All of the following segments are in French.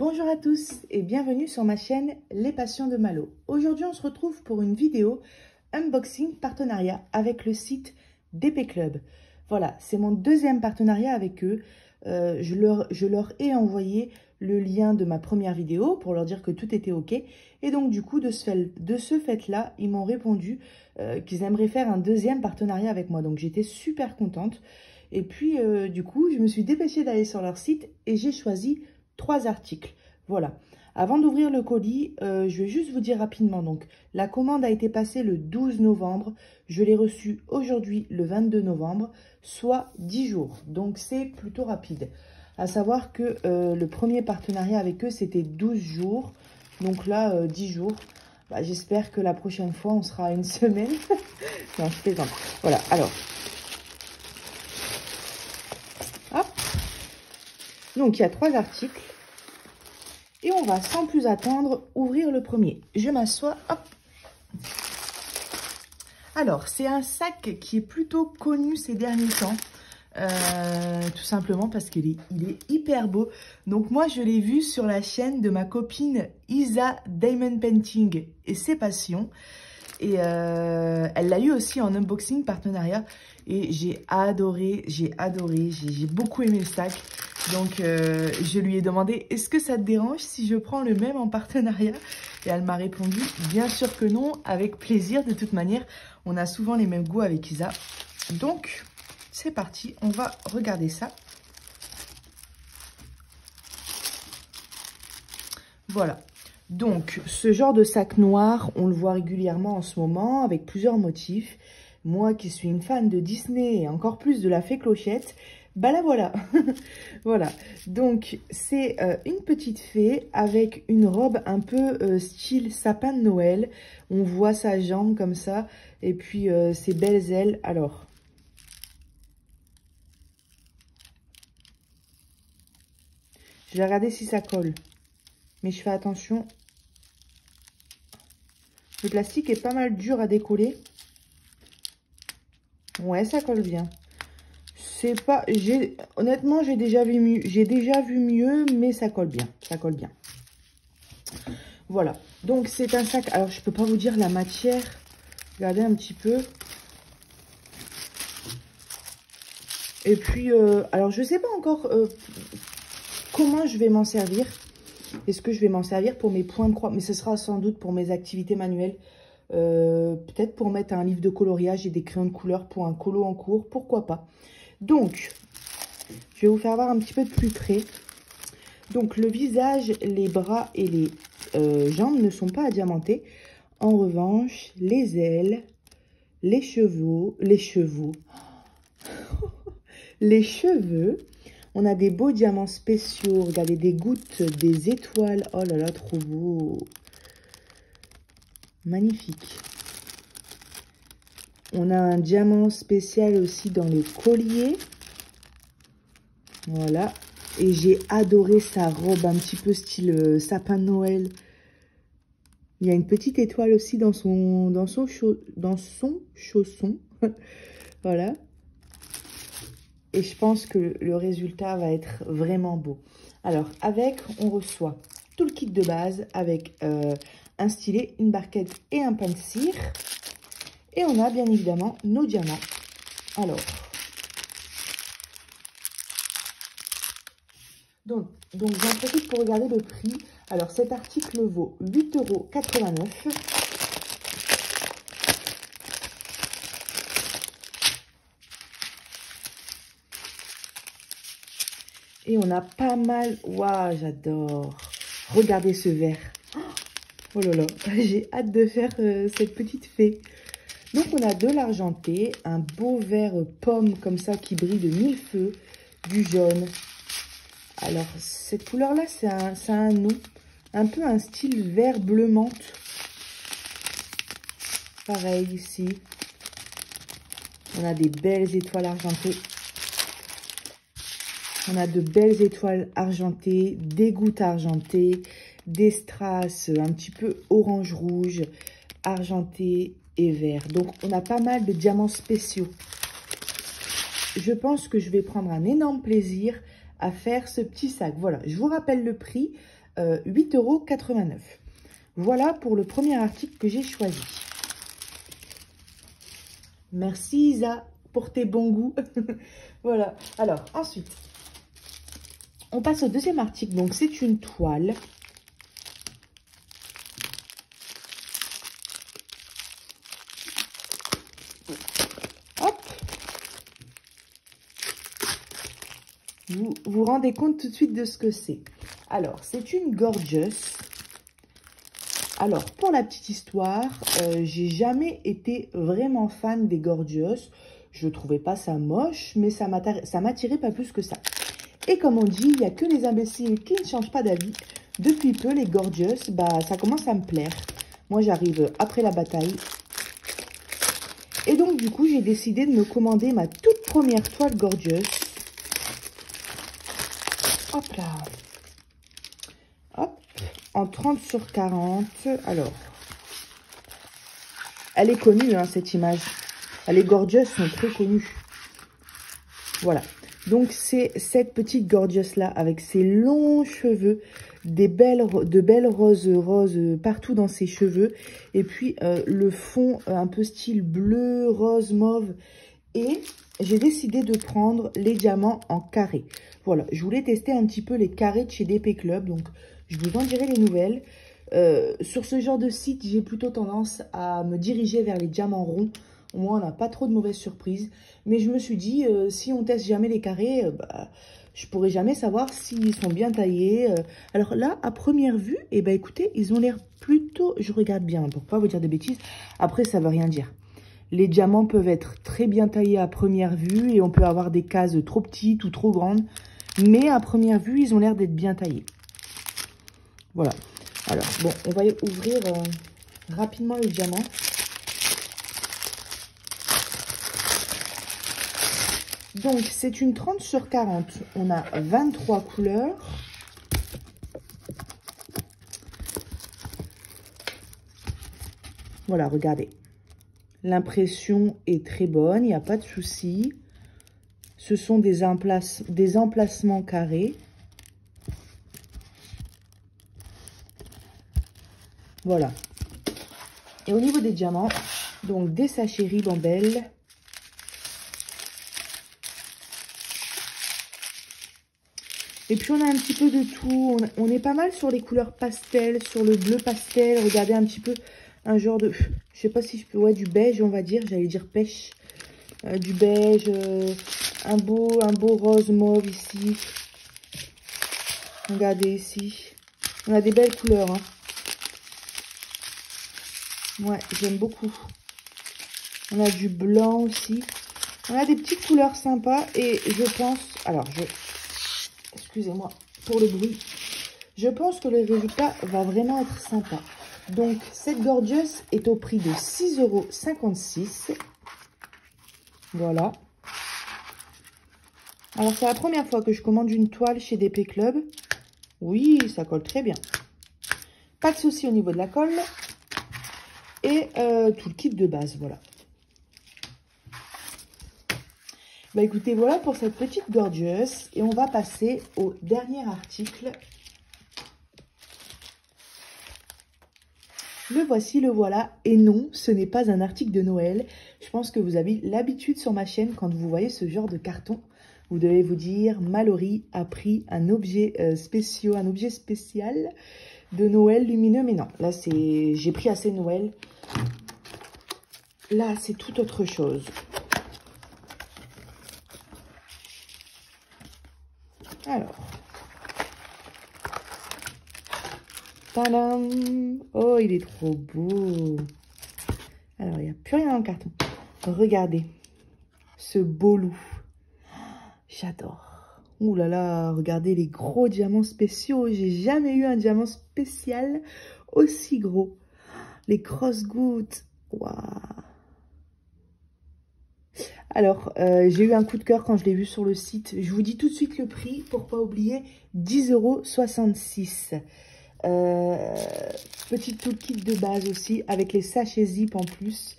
Bonjour à tous et bienvenue sur ma chaîne Les Passions de Malo. Aujourd'hui on se retrouve pour une vidéo unboxing partenariat avec le site DP Club. Voilà, c'est mon deuxième partenariat avec eux. Je leur ai envoyé le lien de ma première vidéo pour leur dire que tout était ok. Et donc du coup de ce fait-là, ils m'ont répondu qu'ils aimeraient faire un deuxième partenariat avec moi. Donc j'étais super contente. Et puis du coup, je me suis dépêchée d'aller sur leur site et j'ai choisi 3 articles. Voilà. Avant d'ouvrir le colis, je vais juste vous dire rapidement. Donc, la commande a été passée le 12 novembre. Je l'ai reçue aujourd'hui, le 22 novembre, soit 10 jours. Donc, c'est plutôt rapide. À savoir que le premier partenariat avec eux, c'était 12 jours. Donc là, 10 jours. Bah, j'espère que la prochaine fois, on sera à une semaine. Non, je plaisante. Voilà. Alors. Hop. Donc, il y a 3 articles. Et on va, sans plus attendre, ouvrir le premier. Je m'assois, hop. Alors, c'est un sac qui est plutôt connu ces derniers temps. Tout simplement parce qu'il est hyper beau. Donc, moi, je l'ai vu sur la chaîne de ma copine Isa Diamond Painting et ses passions. Et elle l'a eu aussi en unboxing partenariat. Et j'ai adoré, j'ai beaucoup aimé le sac. Donc, je lui ai demandé, est-ce que ça te dérange si je prends le même en partenariat? Et elle m'a répondu, bien sûr que non, avec plaisir. De toute manière, on a souvent les mêmes goûts avec Isa. Donc, c'est parti, on va regarder ça. Voilà. Donc, ce genre de sac noir, on le voit régulièrement en ce moment, avec plusieurs motifs. Moi qui suis une fan de Disney et encore plus de la Fée Clochette, bah là voilà. Voilà, donc c'est une petite fée avec une robe un peu style sapin de Noël. On voit sa jambe comme ça et puis ses belles ailes. Alors, je vais regarder si ça colle, mais je fais attention. Le plastique est pas mal dur à décoller. Ouais, ça colle bien. C'est pas, honnêtement, j'ai déjà vu mieux, mais ça colle bien. Ça colle bien. Voilà. Donc, c'est un sac. Alors, je peux pas vous dire la matière. Regardez un petit peu. Et puis, alors, je sais pas encore comment je vais m'en servir. Est-ce que je vais m'en servir pour mes points de croix? Mais ce sera sans doute pour mes activités manuelles. Peut-être pour mettre un livre de coloriage et des crayons de couleur pour un colo en cours. Pourquoi pas? Donc, je vais vous faire voir un petit peu de plus près. Donc, le visage, les bras et les jambes ne sont pas adiamantés. En revanche, les ailes, les cheveux, on a des beaux diamants spéciaux. Regardez, des gouttes, des étoiles. Oh là là, trop beau. Magnifique. On a un diamant spécial aussi dans le collier. Voilà. Et j'ai adoré sa robe un petit peu style sapin de Noël. Il y a une petite étoile aussi dans son chausson. Voilà. Et je pense que le résultat va être vraiment beau. Alors, on reçoit tout le kit de base avec un stylet, une barquette et un pain de cire. Et on a bien évidemment nos diamants. Alors, donc j'en profite pour regarder le prix. Alors, cet article vaut 8,89 €. Et on a pas mal... Waouh, j'adore. Regardez ce vert. Oh là là, j'ai hâte de faire cette petite fée. Donc, on a de l'argenté, un beau vert pomme comme ça qui brille de mille feux, du jaune. Alors, cette couleur-là, ça a un nom, un peu un style vert bleu menthe. Pareil ici. On a des belles étoiles argentées. On a de belles étoiles argentées, des gouttes argentées, des strass un petit peu orange-rouge, argenté et vert. Donc, on a pas mal de diamants spéciaux. Je pense que je vais prendre un énorme plaisir à faire ce petit sac. Voilà, je vous rappelle le prix, 8,89 €. Voilà pour le premier article que j'ai choisi. Merci Isa pour tes bons goûts. Voilà, alors ensuite, on passe au deuxième article. Donc c'est une toile. Hop. Vous vous rendez compte tout de suite de ce que c'est. Alors, c'est une Gorgeous. Alors, pour la petite histoire, j'ai jamais été vraiment fan des Gorgeous. Je trouvais pas ça moche, mais ça m'attirait pas plus que ça. Et comme on dit, il n'y a que les imbéciles qui ne changent pas d'avis. Depuis peu, les Gorgeous, bah, ça commence à me plaire. Moi, j'arrive après la bataille. Et donc, du coup, j'ai décidé de me commander ma toute première toile Gorgeous. Hop là. Hop. En 30 sur 40. Alors, elle est connue, hein, cette image. Les Gorgeous sont très connues. Voilà. Donc, c'est cette petite Gorgeous-là, avec ses longs cheveux, de belles roses partout dans ses cheveux. Et puis, le fond un peu style bleu, rose, mauve. Et j'ai décidé de prendre les diamants en carré. Voilà, je voulais tester un petit peu les carrés de chez DP Club. Donc, je vous en dirai les nouvelles. Sur ce genre de site, j'ai plutôt tendance à me diriger vers les diamants ronds. Au moins, on n'a pas trop de mauvaises surprises. Mais je me suis dit, si on teste jamais les carrés, bah, je pourrais jamais savoir s'ils sont bien taillés. Alors là, à première vue, eh ben, écoutez, ils ont l'air plutôt... Je regarde bien, pour pas vous dire des bêtises. Après, ça veut rien dire. Les diamants peuvent être très bien taillés à première vue. Et on peut avoir des cases trop petites ou trop grandes. Mais à première vue, ils ont l'air d'être bien taillés. Voilà. Alors, bon, on va ouvrir rapidement le diamant. Donc, c'est une 30 sur 40. On a 23 couleurs. Voilà, regardez. L'impression est très bonne, il n'y a pas de souci. Ce sont des emplacements carrés. Voilà. Et au niveau des diamants, donc des sachets ribambelle. Et puis, on a un petit peu de tout. On est pas mal sur les couleurs pastel, sur le bleu pastel. Regardez un petit peu un genre de... Je sais pas si je peux... Ouais, du beige, on va dire. J'allais dire pêche. Du beige. Un beau rose mauve ici. Regardez ici. On a des belles couleurs. Hein. Ouais, j'aime beaucoup. On a du blanc aussi. On a des petites couleurs sympas. Et je pense... Alors, excusez-moi pour le bruit. Je pense que le résultat va vraiment être sympa. Donc, cette Gorgeous est au prix de 6,56 €. Voilà. Alors, c'est la première fois que je commande une toile chez DP Club. Oui, ça colle très bien. Pas de souci au niveau de la colle. Et tout le kit de base, voilà. Bah écoutez, voilà pour cette petite Gorgeous. Et on va passer au dernier article. Le voici, le voilà. Et non, ce n'est pas un article de Noël. Je pense que vous avez l'habitude sur ma chaîne, quand vous voyez ce genre de carton, vous devez vous dire, Mallory a pris un objet spécial de Noël lumineux. Mais non, là, j'ai pris assez Noël. Là, c'est tout autre chose. Alors. Tadam! Oh, il est trop beau. Alors, il n'y a plus rien dans le carton. Regardez. Ce beau loup. J'adore. Ouh là là, regardez les gros diamants spéciaux. J'ai jamais eu un diamant spécial aussi gros. Les grosses gouttes. Waouh. Alors, j'ai eu un coup de cœur quand je l'ai vu sur le site. Je vous dis tout de suite le prix pour pas oublier. 10,66 €. Petit toolkit de base aussi avec les sachets zip en plus.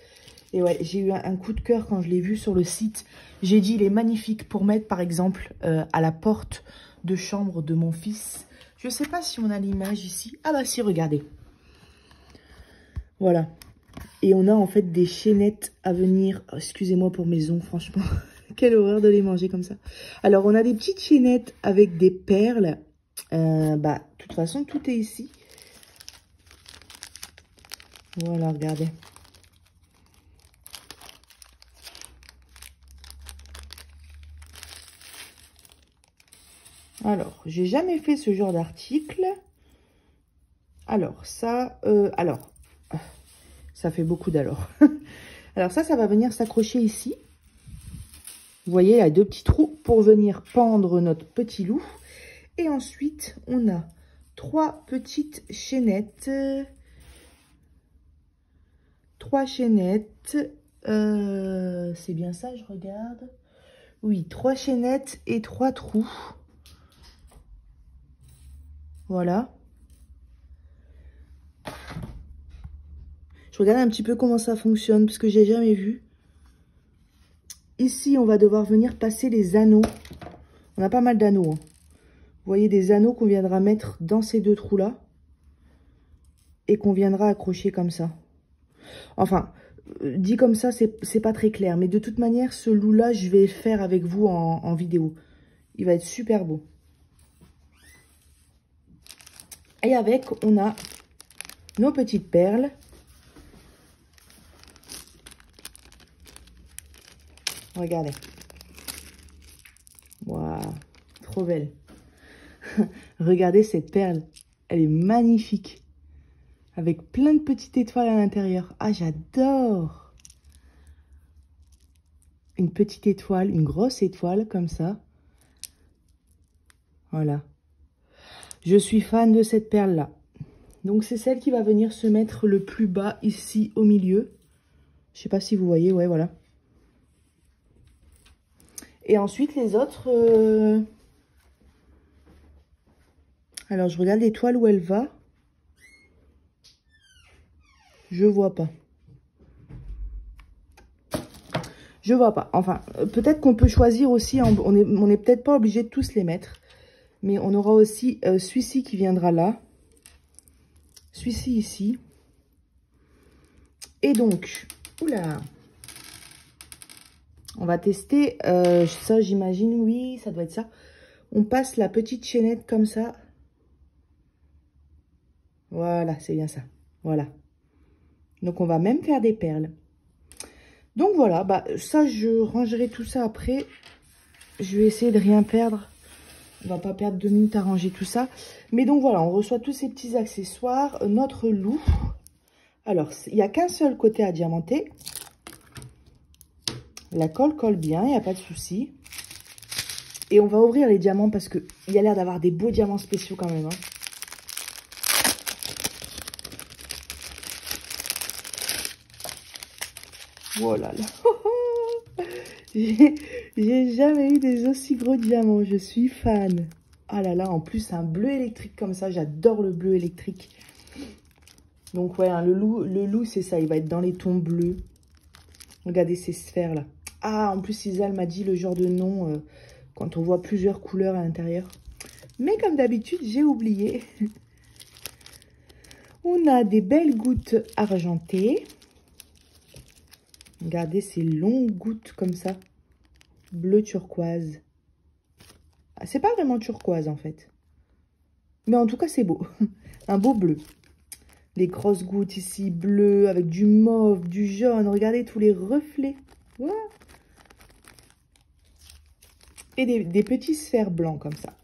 Et ouais, j'ai eu un coup de cœur quand je l'ai vu sur le site. J'ai dit, il est magnifique pour mettre par exemple à la porte de chambre de mon fils. Je ne sais pas si on a l'image ici. Ah bah si, regardez. Voilà. Et on a en fait des chaînettes à venir. Oh, excusez-moi pour mes ongles, franchement. Quelle horreur de les manger comme ça. Alors, on a des petites chaînettes avec des perles. De toute façon, tout est ici. Voilà, regardez. Alors, j'ai jamais fait ce genre d'article. Alors, ça fait beaucoup d'alors. Alors ça va venir s'accrocher ici. Vous voyez, il y a 2 petits trous pour venir pendre notre petit loup. Et ensuite, on a 3 petites chaînettes. 3 chaînettes. C'est bien ça, je regarde. Oui, 3 chaînettes et 3 trous. Voilà. Je regarde un petit peu comment ça fonctionne, parce que j'ai jamais vu. Ici, on va devoir venir passer les anneaux. On a pas mal d'anneaux. Hein. Vous voyez, des anneaux qu'on viendra mettre dans ces 2 trous-là. Et qu'on viendra accrocher comme ça. Enfin, dit comme ça, c'est pas très clair. Mais de toute manière, ce loup-là, je vais faire avec vous en vidéo. Il va être super beau. Et avec, on a nos petites perles. Regardez. Waouh, trop belle. Regardez cette perle. Elle est magnifique. Avec plein de petites étoiles à l'intérieur. Ah, j'adore. Une petite étoile, une grosse étoile comme ça. Voilà. Je suis fan de cette perle-là. Donc, c'est celle qui va venir se mettre le plus bas ici au milieu. Je ne sais pas si vous voyez. Ouais, voilà. Et ensuite, les autres... Alors, je regarde l'étoile où elle va. Je vois pas. Je vois pas. Enfin, peut-être qu'on peut choisir aussi. On est peut-être pas obligé de tous les mettre. Mais on aura aussi celui-ci qui viendra là. Celui-ci ici. Et donc, oula. On va tester, ça j'imagine, oui, ça doit être ça. On passe la petite chaînette comme ça. Voilà, c'est bien ça. Voilà. Donc on va même faire des perles. Donc voilà, ça je rangerai tout ça après. Je vais essayer de rien perdre. On va pas perdre 2 minutes à ranger tout ça. Mais donc voilà, on reçoit tous ces petits accessoires. Notre loup. Alors, il n'y a qu'un seul côté à diamanter. La colle colle bien, il n'y a pas de souci. Et on va ouvrir les diamants parce qu'il y a l'air d'avoir des beaux diamants spéciaux quand même. Hein. Voilà. J'ai jamais eu des aussi gros diamants. Je suis fan. Ah là là, en plus un bleu électrique comme ça. J'adore le bleu électrique. Donc ouais, hein, le loup c'est ça. Il va être dans les tons bleus. Regardez ces sphères là. Ah, en plus Isal m'a dit le genre de nom quand on voit plusieurs couleurs à l'intérieur. Mais comme d'habitude, j'ai oublié. On a des belles gouttes argentées. Regardez ces longues gouttes comme ça. Bleu turquoise. Ah, c'est pas vraiment turquoise en fait. Mais en tout cas, c'est beau. Un beau bleu. Les grosses gouttes ici, bleues, avec du mauve, du jaune. Regardez tous les reflets. Voilà. Et des petits sphères blancs comme ça.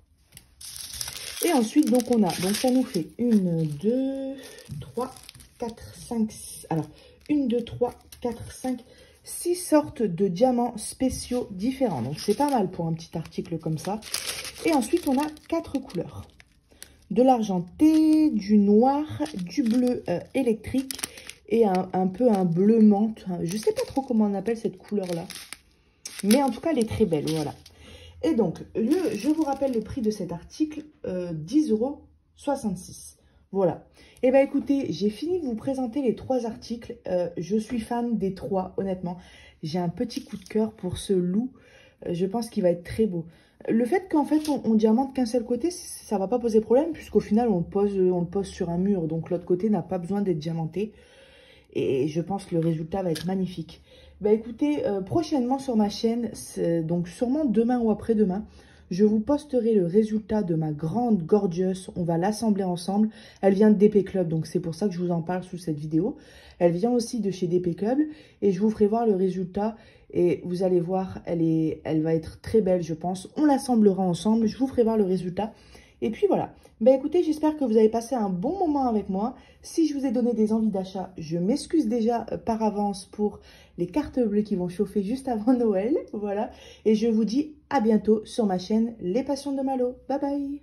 Et ensuite, donc on a, donc ça nous fait 1, 2, 3, 4, 5, 6. Alors, 1, 2, 3, 4, 5, 6 sortes de diamants spéciaux différents. Donc, c'est pas mal pour un petit article comme ça. Et ensuite, on a 4 couleurs. De l'argenté, du noir, du bleu électrique et un peu un bleu menthe. Je sais pas trop comment on appelle cette couleur-là. Mais en tout cas, elle est très belle, voilà. Et donc, je vous rappelle le prix de cet article, 10,66 €. Voilà. Et bien, écoutez, j'ai fini de vous présenter les 3 articles. Je suis fan des 3, honnêtement. J'ai un petit coup de cœur pour ce loup. Je pense qu'il va être très beau. Le fait qu'en fait on diamante qu'un seul côté, ça va pas poser problème puisqu'au final on le pose sur un mur. Donc l'autre côté n'a pas besoin d'être diamanté. Et je pense que le résultat va être magnifique. Bah écoutez, prochainement sur ma chaîne, donc sûrement demain ou après-demain, je vous posterai le résultat de ma grande Gorgeous. On va l'assembler ensemble. Elle vient de DP Club, donc c'est pour ça que je vous en parle sous cette vidéo. Elle vient aussi de chez DP Club et je vous ferai voir le résultat. Et vous allez voir, elle va être très belle, je pense. On l'assemblera ensemble, je vous ferai voir le résultat. Et puis voilà. Ben écoutez, j'espère que vous avez passé un bon moment avec moi. Si je vous ai donné des envies d'achat, je m'excuse déjà par avance pour les cartes bleues qui vont chauffer juste avant Noël. Voilà. Et je vous dis à bientôt sur ma chaîne Les Passions de Malo. Bye bye.